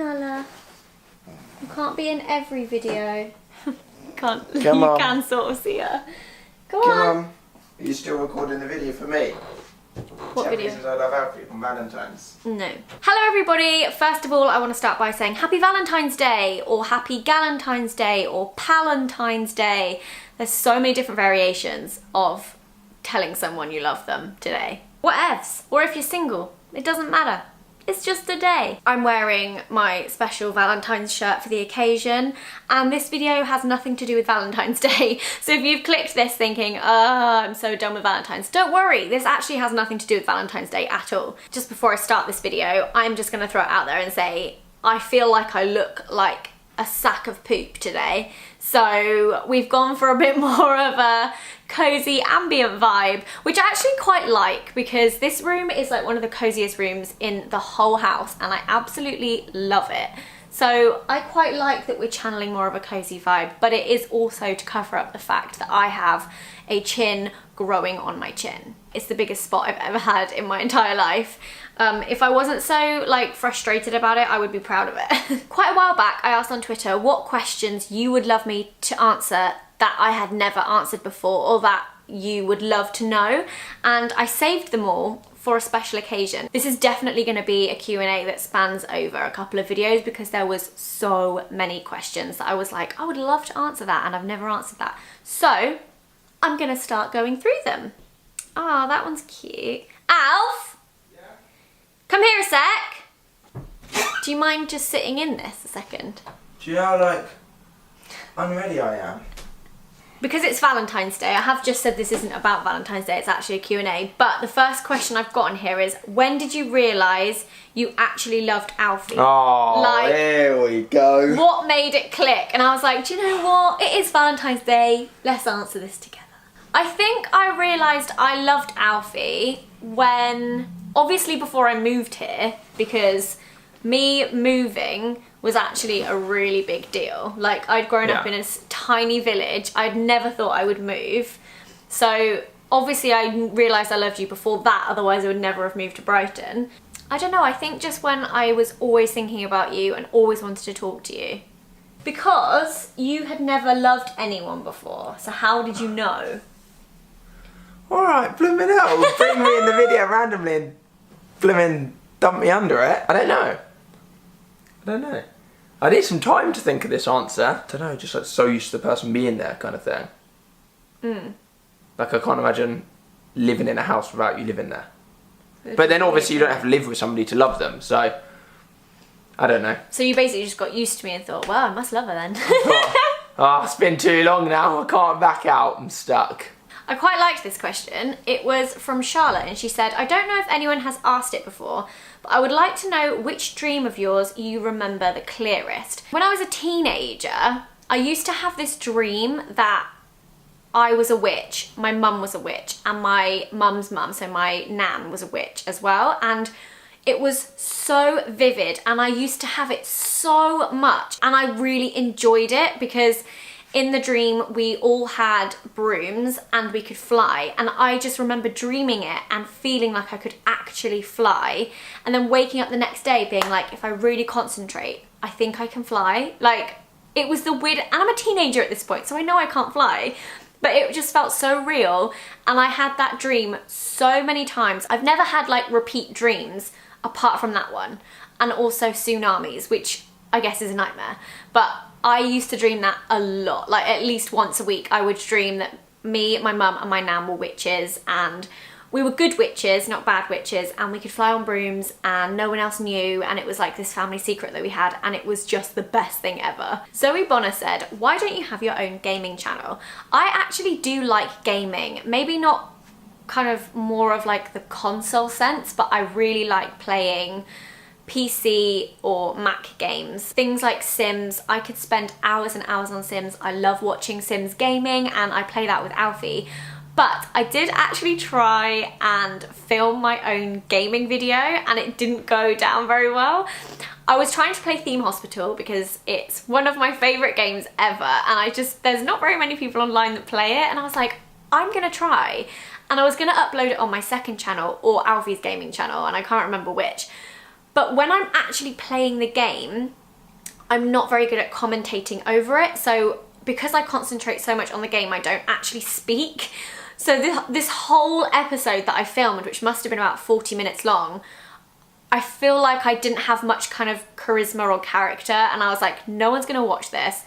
Nala. You can't be in every video. Can't. Come on. You can sort of see her. Come Come on. on. Are you still recording the video for me? What 10 video? reasons I love Alfie on Valentine's. No. Hello everybody. First of all, I want to start by saying Happy Valentine's Day, or Happy Galentine's Day, or Palentine's Day. There's so many different variations of telling someone you love them today. Whatevs. Or if you're single, it doesn't matter. It's just a day. I'm wearing my special Valentine's shirt for the occasion, and this video has nothing to do with Valentine's Day. So if you've clicked this thinking, I'm so done with Valentine's, don't worry, this actually has nothing to do with Valentine's Day at all. Just before I start this video, I'm just gonna throw it out there and say, I feel like I look like a sack of poop today. So we've gone for a bit more of a cozy ambient vibe, which I actually quite like, because this room is like one of the coziest rooms in the whole house and I absolutely love it. So I quite like that we're channeling more of a cozy vibe, but it is also to cover up the fact that I have a chin growing on my chin. It's the biggest spot I've ever had in my entire life. If I wasn't so like frustrated about it, I would be proud of it. Quite a while back, I asked on Twitter what questions you would love me to answer that I had never answered before, or that you would love to know, and I saved them all for a special occasion. This is definitely going to be a Q&A that spans over a couple of videos, because there was so many questions that I was like, I would love to answer that, and I've never answered that. So I'm gonna start going through them. Oh, that one's cute. Alf! Yeah? Come here a sec. Do you mind just sitting in this a second? Do you know how, like, unready I am? Because it's Valentine's Day, I have just said this isn't about Valentine's Day, it's actually a Q&A, but the first question I've got on here is, when did you realise you actually loved Alfie? Oh, like, here we go. What made it click? And I was like, do you know what? It is Valentine's Day, let's answer this together. I think I realised I loved Alfie when, obviously before I moved here, because me moving was actually a really big deal. Like, I'd grown up in a tiny village. I'd never thought I would move. So obviously I realised I loved you before that, otherwise I would never have moved to Brighton. I don't know, I think just when I was always thinking about you and always wanted to talk to you. Because you had never loved anyone before, so how did you know? Alright, blooming hell, bring me in the video randomly and blooming dump me under it. I don't know. I need some time to think of this answer. I don't know, just like so used to the person being there kind of thing. Like I can't imagine living in a house without you living there. But then obviously you don't have to live with somebody to love them, so I don't know. So you basically just got used to me and thought, well, I must love her then. Oh, it's been too long now, I can't back out, I'm stuck. I quite liked this question. It was from Charlotte and she said, I don't know if anyone has asked it before, but I would like to know which dream of yours you remember the clearest. When I was a teenager, I used to have this dream that I was a witch, my mum was a witch, and my mum's mum, so my nan, was a witch as well. And it was so vivid and I used to have it so much, and I really enjoyed it because in the dream we all had brooms and we could fly, and I just remember dreaming it and feeling like I could actually fly, and then waking up the next day being like, if I really concentrate, I think I can fly. Like, it was the weird, and I'm a teenager at this point, so I know I can't fly, but it just felt so real, and I had that dream so many times. I've never had like repeat dreams apart from that one, and also tsunamis, which I guess is a nightmare, but I used to dream that a lot. Like, at least once a week I would dream that me, my mum and my nan were witches, and we were good witches, not bad witches, and we could fly on brooms and no one else knew, and it was like this family secret that we had, and it was just the best thing ever. Zoe Bonner said, why don't you have your own gaming channel? I actually do like gaming, maybe not kind of more of like the console sense, but I really like playing PC or Mac games. Things like Sims, I could spend hours and hours on Sims. I love watching Sims gaming and I play that with Alfie. But I did actually try and film my own gaming video and it didn't go down very well. I was trying to play Theme Hospital because it's one of my favourite games ever, and there's not very many people online that play it, and I was like, I'm gonna try. And I was gonna upload it on my second channel or Alfie's gaming channel, and I can't remember which. But when I'm actually playing the game, I'm not very good at commentating over it. So because I concentrate so much on the game, I don't actually speak. So this whole episode that I filmed, which must have been about 40 minutes long, I feel like I didn't have much kind of charisma or character, and I was like, no one's gonna watch this,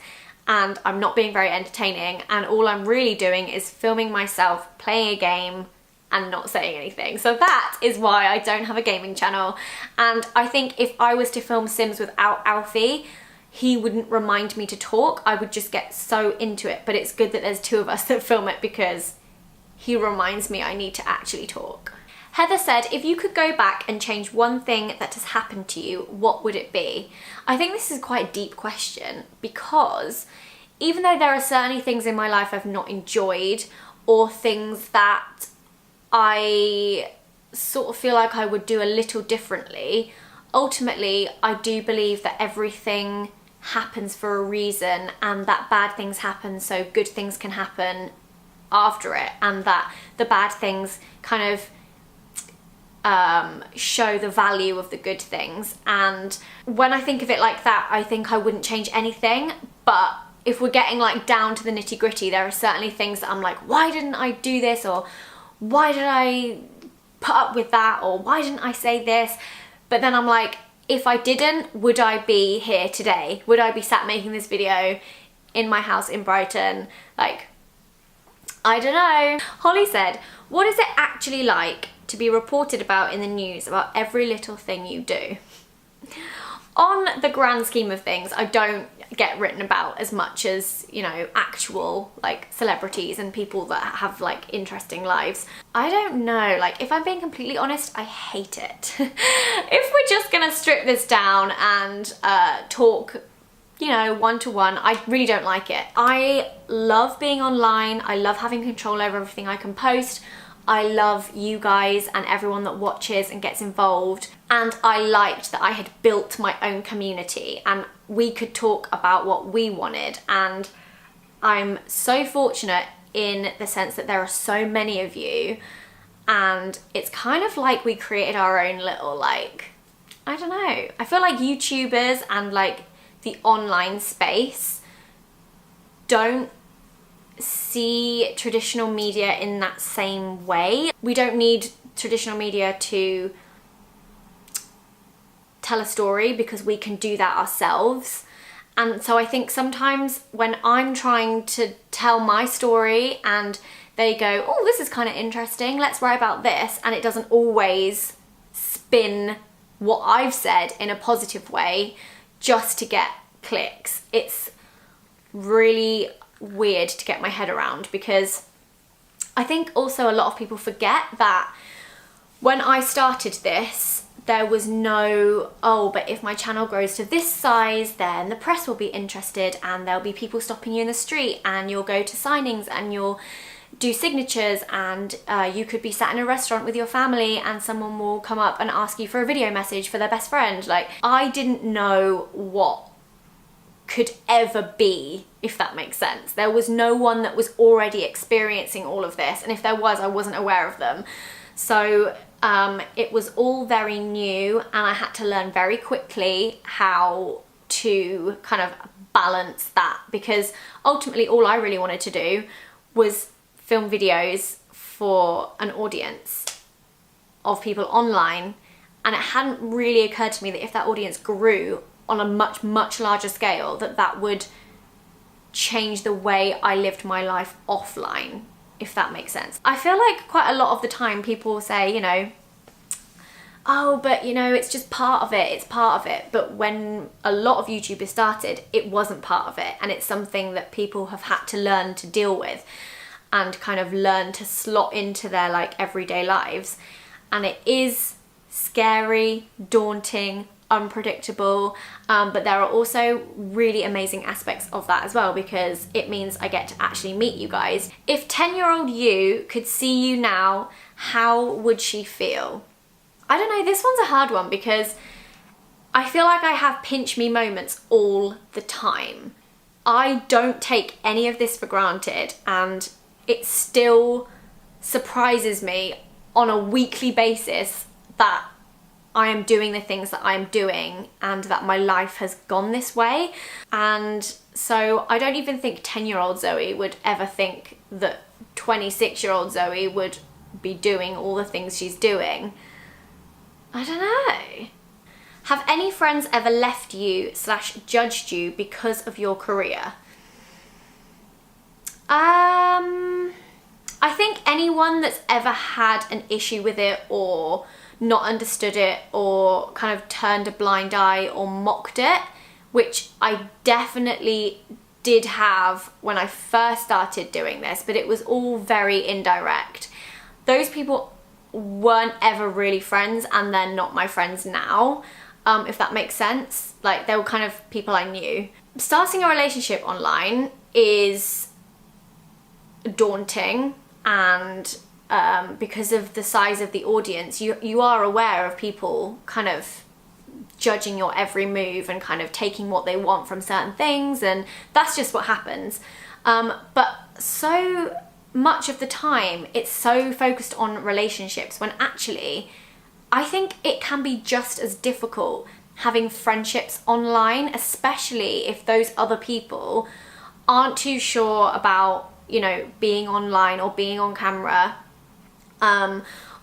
and I'm not being very entertaining, and all I'm really doing is filming myself playing a game and not saying anything. So that is why I don't have a gaming channel. And I think if I was to film Sims without Alfie, he wouldn't remind me to talk. I would just get so into it. But it's good that there's two of us that film it, because he reminds me I need to actually talk. Heather said, if you could go back and change one thing that has happened to you, what would it be? I think this is quite a deep question, because even though there are certainly things in my life I've not enjoyed, or things that I sort of feel like I would do a little differently, ultimately I do believe that everything happens for a reason, and that bad things happen so good things can happen after it, and that the bad things kind of show the value of the good things. And when I think of it like that, I think I wouldn't change anything. But if we're getting like down to the nitty gritty, there are certainly things that I'm like, why didn't I do this, or why did I put up with that, or why didn't I say this? But then I'm like, if I didn't, would I be here today? Would I be sat making this video in my house in Brighton? Like, I don't know. Holly said, what is it actually like to be reported about in the news about every little thing you do? On the grand scheme of things, I don't get written about as much as, you know, actual like celebrities and people that have like interesting lives. I don't know, like if I'm being completely honest, I hate it. If we're just gonna strip this down and talk, you know, one-to-one, I really don't like it. I love being online. I love having control over everything I can post. I love you guys and everyone that watches and gets involved. And I liked that I had built my own community and we could talk about what we wanted. And I'm so fortunate in the sense that there are so many of you, and it's kind of like we created our own little, like, I don't know. I feel like YouTubers and like the online space don't see traditional media in that same way. We don't need traditional media to tell a story because we can do that ourselves. And so I think sometimes when I'm trying to tell my story and they go, oh, this is kind of interesting, let's write about this, and it doesn't always spin what I've said in a positive way just to get clicks. It's really weird to get my head around, because I think also a lot of people forget that when I started this, there was no, oh, but if my channel grows to this size, then the press will be interested and there'll be people stopping you in the street and you'll go to signings and you'll do signatures, and you could be sat in a restaurant with your family and someone will come up and ask you for a video message for their best friend. Like, I didn't know what could ever be, if that makes sense. There was no one that was already experiencing all of this, and if there was, I wasn't aware of them. So it was all very new, and I had to learn very quickly how to kind of balance that, because ultimately all I really wanted to do was film videos for an audience of people online, and it hadn't really occurred to me that if that audience grew on a much, much larger scale, that would change the way I lived my life offline, if that makes sense. I feel like quite a lot of the time people say, you know, oh, but you know, it's just part of it, it's part of it. But when a lot of YouTubers started, it wasn't part of it. And it's something that people have had to learn to deal with and kind of learn to slot into their like everyday lives. And it is scary, daunting, unpredictable, but there are also really amazing aspects of that as well, because it means I get to actually meet you guys. If 10-year-old you could see you now, how would she feel? I don't know, this one's a hard one, because I feel like I have pinch me moments all the time. I don't take any of this for granted, and it still surprises me on a weekly basis that I am doing the things that I'm doing and that my life has gone this way. And so I don't even think 10-year-old Zoe would ever think that 26-year-old Zoe would be doing all the things she's doing. I don't know. Have any friends ever left you / judged you because of your career? I think anyone that's ever had an issue with it or not understood it or kind of turned a blind eye or mocked it, which I definitely did have when I first started doing this, but it was all very indirect. Those people weren't ever really friends, and they're not my friends now, if that makes sense. Like, they were kind of people I knew. Starting a relationship online is daunting, and because of the size of the audience, you are aware of people kind of judging your every move and kind of taking what they want from certain things, and that's just what happens. But so much of the time it's so focused on relationships, when actually I think it can be just as difficult having friendships online, especially if those other people aren't too sure about, you know, being online or being on camera,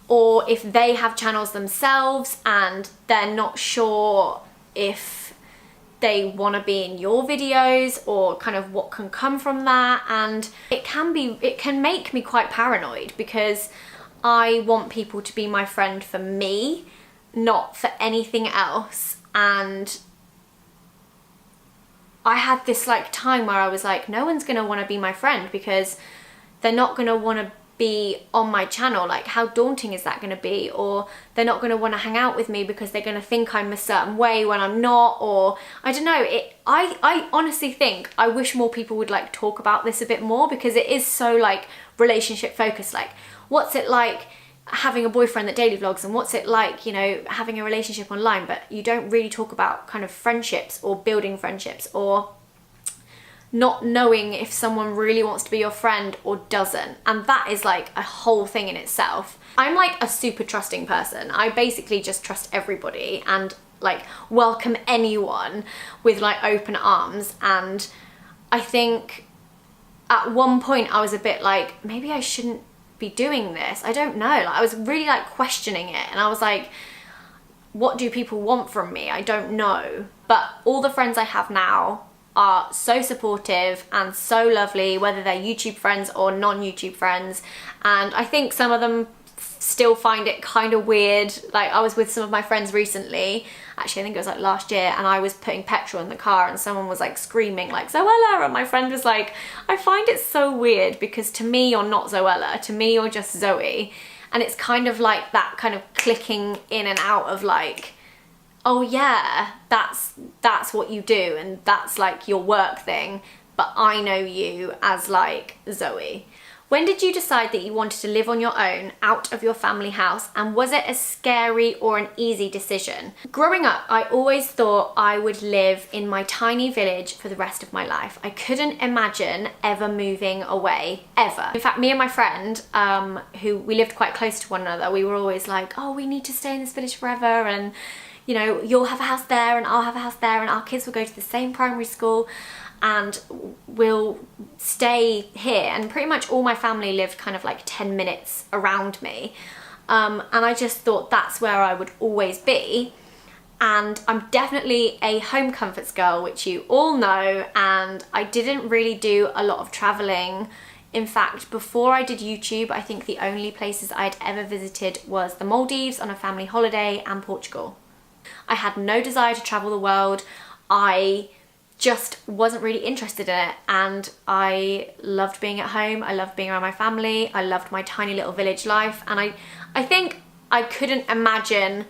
or if they have channels themselves and they're not sure if they want to be in your videos or kind of what can come from that. And it can make me quite paranoid, because I want people to be my friend for me, not for anything else. And I had this like time where I was like, no one's gonna want to be my friend because they're not gonna want to be on my channel. Like, how daunting is that gonna be? Or they're not gonna want to hang out with me because they're gonna think I'm a certain way when I'm not. Or I don't know. I honestly think I wish more people would like talk about this a bit more, because it is so like relationship focused. Like, what's it like having a boyfriend that daily vlogs, and what's it like, you know, having a relationship online, but you don't really talk about kind of friendships or building friendships, or not knowing if someone really wants to be your friend or doesn't. And that is like a whole thing in itself. I'm like a super trusting person. I basically just trust everybody and like welcome anyone with like open arms. And I think at one point I was a bit like, maybe I shouldn't be doing this. I don't know. Like, I was really like questioning it, and I was like, what do people want from me? I don't know. But all the friends I have now are so supportive and so lovely, whether they're YouTube friends or non-YouTube friends. And I think some of them still find it kind of weird. Like, I was with some of my friends recently, actually I think it was like last year, and I was putting petrol in the car and someone was like screaming like Zoella, and my friend was like, I find it so weird because to me you're not Zoella, to me you're just Zoe. And it's kind of like that kind of clicking in and out of like, oh yeah, that's what you do and that's like your work thing, but I know you as like Zoe. When did you decide that you wanted to live on your own, out of your family house, and was it a scary or an easy decision? Growing up, I always thought I would live in my tiny village for the rest of my life. I couldn't imagine ever moving away, ever. In fact, me and my friend, who we lived quite close to one another, we were always like, oh, we need to stay in this village forever, and you know, you'll have a house there and I'll have a house there, and our kids will go to the same primary school and we'll stay here. And pretty much all my family lived kind of like 10 minutes around me. And I just thought that's where I would always be. And I'm definitely a home comforts girl, which you all know, and I didn't really do a lot of traveling. In fact, before I did YouTube, I think the only places I'd ever visited was the Maldives on a family holiday and Portugal. I had no desire to travel the world. I just wasn't really interested in it, and I loved being at home. I loved being around my family. I loved my tiny little village life, and I think I couldn't imagine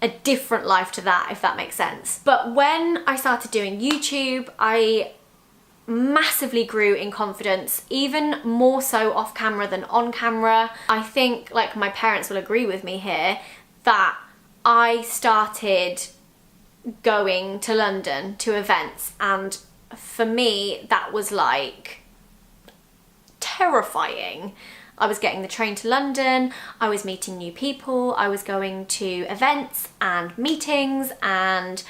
a different life to that, if that makes sense. But when I started doing YouTube, I massively grew in confidence, even more so off camera than on camera. I think like my parents will agree with me here that I started going to London to events, and for me that was like terrifying. I was getting the train to London, I was meeting new people, I was going to events and meetings, and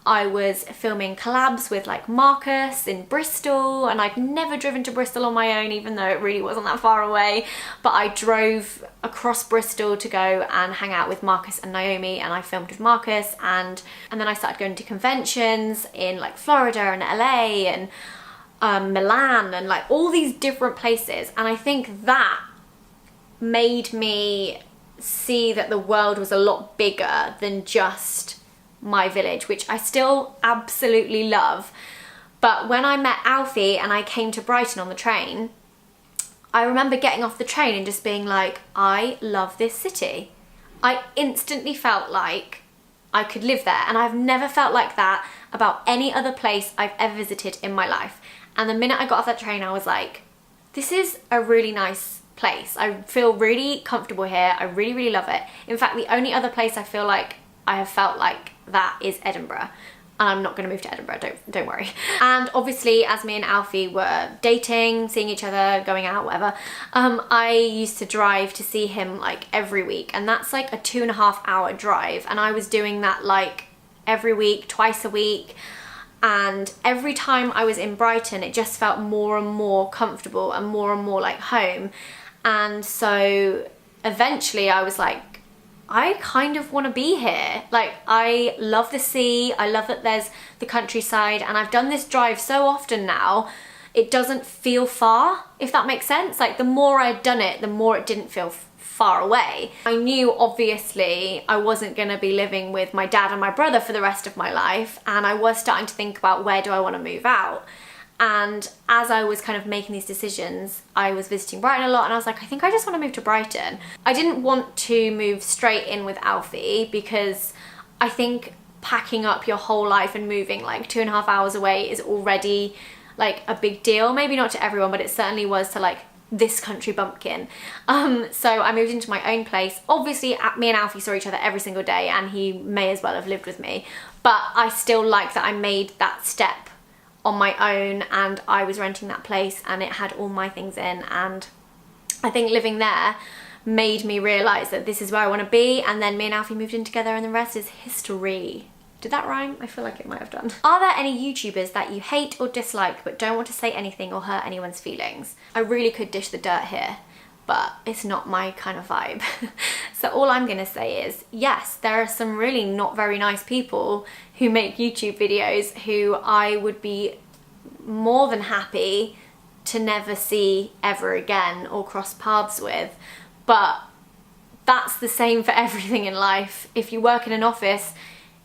I was filming collabs with like Marcus in Bristol, and I'd never driven to Bristol on my own, even though it really wasn't that far away. But I drove across Bristol to go and hang out with Marcus and Naomi, and I filmed with Marcus, and then I started going to conventions in like Florida and LA and Milan and like all these different places. And I think that made me see that the world was a lot bigger than just my village, which I still absolutely love. But when I met Alfie and I came to Brighton on the train, I remember getting off the train and just being like, I love this city. I instantly felt like I could live there, and I've never felt like that about any other place I've ever visited in my life. And the minute I got off that train, I was like, this is a really nice place. I feel really comfortable here. I really, really love it. In fact, the only other place I feel like I have felt like that is Edinburgh. And I'm not going to move to Edinburgh, don't worry. And obviously, as me and Alfie were dating, seeing each other, going out, whatever, I used to drive to see him like every week. And that's like a 2.5 hour drive. And I was doing that like every week, twice a week. And every time I was in Brighton, it just felt more and more comfortable and more like home. And so eventually I was like, I kind of want to be here. Like, I love the sea. I love that there's the countryside, and I've done this drive so often now, it doesn't feel far, if that makes sense. Like, the more I'd done it, the more it didn't feel far away. I knew obviously I wasn't going to be living with my dad and my brother for the rest of my life, and I was starting to think about where do I want to move out. And as I was kind of making these decisions, I was visiting Brighton a lot, and I was like, I think I just want to move to Brighton. I didn't want to move straight in with Alfie because I think packing up your whole life and moving like 2.5 hours away is already like a big deal. Maybe not to everyone, but it certainly was to like this country bumpkin. So I moved into my own place. Obviously, me and Alfie saw each other every single day, and he may as well have lived with me. But I still like that I made that step on my own, and I was renting that place, and it had all my things in. And I think living there made me realise that this is where I want to be. And then me and Alfie moved in together, and the rest is history. Did that rhyme? I feel like it might have done. Are there any YouTubers that you hate or dislike but don't want to say anything or hurt anyone's feelings? I really could dish the dirt here, but it's not my kind of vibe. So all I'm gonna say is, yes, there are some really not very nice people who make YouTube videos who I would be more than happy to never see ever again or cross paths with. But that's the same for everything in life. If you work in an office,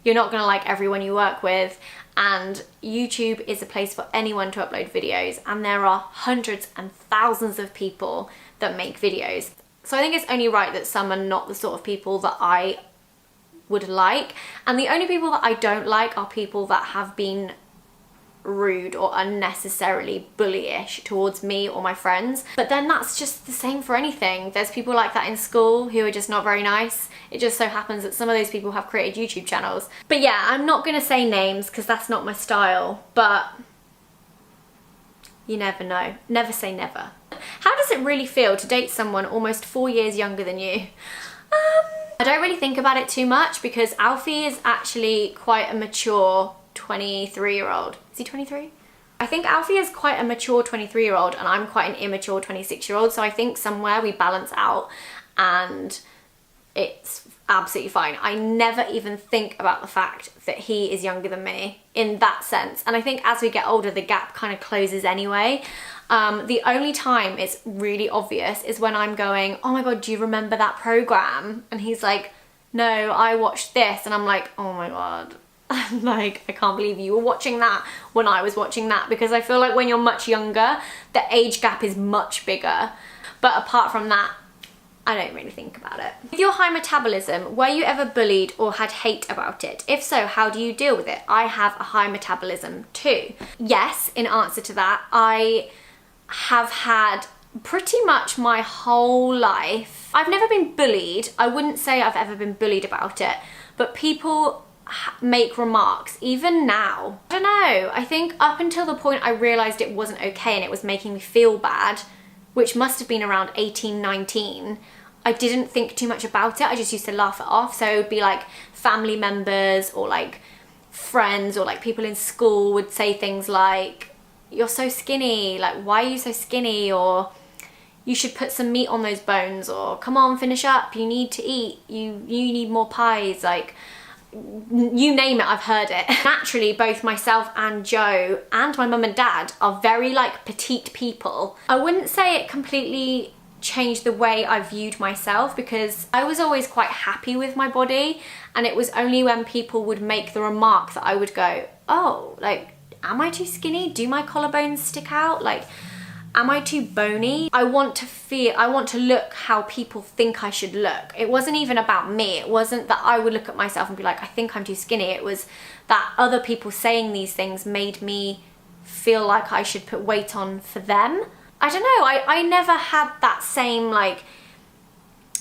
you're not gonna like everyone you work with, and YouTube is a place for anyone to upload videos, and there are hundreds and thousands of people that make videos. So I think it's only right that some are not the sort of people that I would like, and the only people that I don't like are people that have been rude or unnecessarily bullyish towards me or my friends. But then that's just the same for anything. There's people like that in school who are just not very nice. It just so happens that some of those people have created YouTube channels. But yeah, I'm not gonna say names because that's not my style, but you never know. Never say never. How does it really feel to date someone almost 4 years younger than you? I don't really think about it too much because Alfie is actually quite a mature 23-year-old. Is he 23? I think Alfie is quite a mature 23-year-old and I'm quite an immature 26-year-old, so I think somewhere we balance out and it's absolutely fine. I never even think about the fact that he is younger than me in that sense, and I think as we get older the gap kind of closes anyway. The only time it's really obvious is when I'm going, oh my god, do you remember that program? And he's like, no, I watched this, and I'm like, oh my god. Like, I can't believe you were watching that when I was watching that, because I feel like when you're much younger, the age gap is much bigger. But apart from that, I don't really think about it. With your high metabolism, were you ever bullied or had hate about it? If so, how do you deal with it? I have a high metabolism too. Yes, in answer to that, I have had pretty much my whole life. I've never been bullied. I wouldn't say I've ever been bullied about it, but people make remarks even now. I don't know, I think up until the point I realized it wasn't okay and it was making me feel bad, which must have been around 18, 19, I didn't think too much about it. I just used to laugh it off. So it would be like family members or like friends or like people in school would say things like, you're so skinny, like why are you so skinny, or you should put some meat on those bones, or come on, finish up, you need to eat, you need more pies, like you name it, I've heard it. Naturally, both myself and Joe and my mum and dad are very like petite people. I wouldn't say it completely changed the way I viewed myself, because I was always quite happy with my body, and it was only when people would make the remark that I would go, oh, like, am I too skinny? Do my collarbones stick out? Like, am I too bony? I want to look how people think I should look. It wasn't even about me. It wasn't that I would look at myself and be like, I think I'm too skinny. It was that other people saying these things made me feel like I should put weight on for them. I don't know, I never had that same like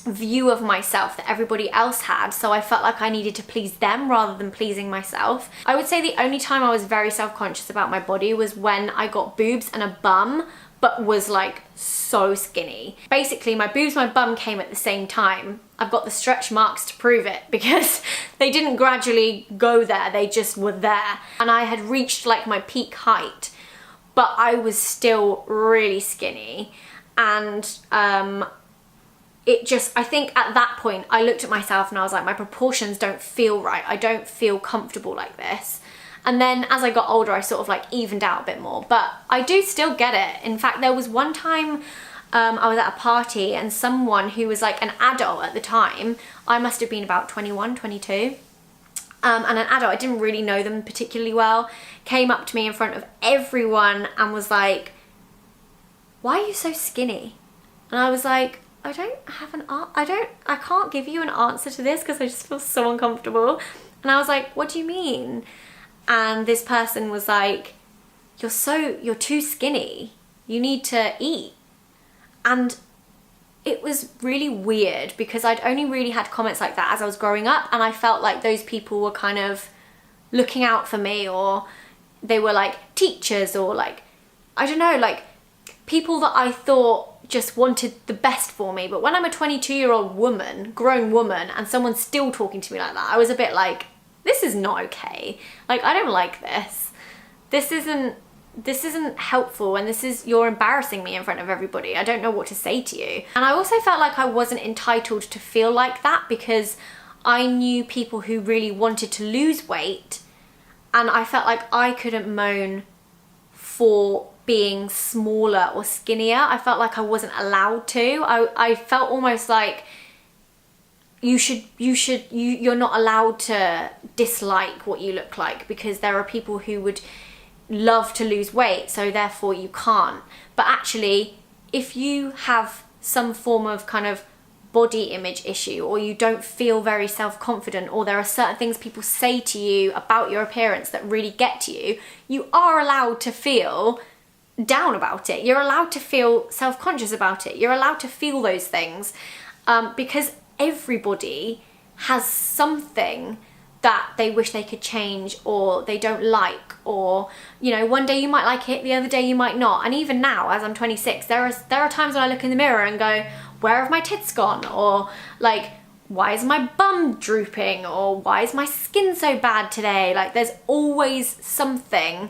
view of myself that everybody else had, so I felt like I needed to please them rather than pleasing myself. I would say the only time I was very self-conscious about my body was when I got boobs and a bum, but was like so skinny. Basically, my boobs and my bum came at the same time. I've got the stretch marks to prove it, because they didn't gradually go there, they just were there. And I had reached like my peak height, but I was still really skinny. And I think at that point I looked at myself and I was like, my proportions don't feel right. I don't feel comfortable like this. And then as I got older, I sort of like evened out a bit more, but I do still get it. In fact, there was one time I was at a party and someone who was like an adult at the time, I must have been about 21, 22, and an adult, I didn't really know them particularly well, came up to me in front of everyone and was like, why are you so skinny? And I was like, I can't give you an answer to this because I just feel so uncomfortable. And I was like, what do you mean? And this person was like, you're too skinny. You need to eat. And it was really weird because I'd only really had comments like that as I was growing up, and I felt like those people were kind of looking out for me, or they were like teachers, or like, I don't know, like people that I thought just wanted the best for me. But when I'm a 22-year-old woman, grown woman, and someone's still talking to me like that, I was a bit like, this is not okay. Like, I don't like this. This isn't helpful, and you're embarrassing me in front of everybody. I don't know what to say to you. And I also felt like I wasn't entitled to feel like that, because I knew people who really wanted to lose weight, and I felt like I couldn't moan for being smaller or skinnier. I felt like I wasn't allowed to. I felt almost like you're not allowed to dislike what you look like, because there are people who would love to lose weight, so therefore you can't. But actually, if you have some form of kind of body image issue, or you don't feel very self-confident, or there are certain things people say to you about your appearance that really get to you, you are allowed to feel down about it. You're allowed to feel self-conscious about it. You're allowed to feel those things, because everybody has something that they wish they could change, or they don't like, or, you know, one day you might like it, the other day you might not. And even now, as I'm 26, there are times when I look in the mirror and go, where have my tits gone? Or like, why is my bum drooping? Or why is my skin so bad today? Like, there's always something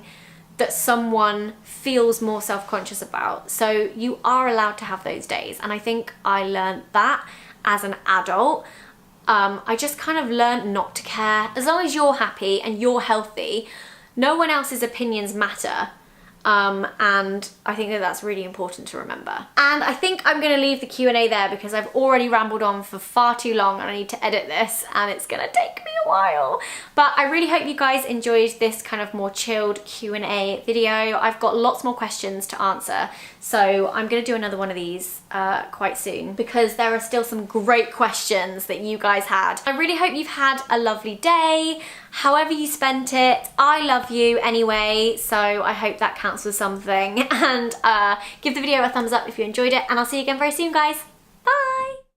that someone feels more self-conscious about. So you are allowed to have those days. And I think I learned that as an adult. I just kind of learned not to care. As long as you're happy and you're healthy, no one else's opinions matter. And I think that that's really important to remember. And I think I'm going to leave the Q&A there, because I've already rambled on for far too long and I need to edit this, and it's going to take me a while. But I really hope you guys enjoyed this kind of more chilled Q&A video. I've got lots more questions to answer, so I'm going to do another one of these quite soon, because there are still some great questions that you guys had. I really hope you've had a lovely day, however you spent it. I love you anyway, so I hope that counts for something. And give the video a thumbs up if you enjoyed it, and I'll see you again very soon, guys.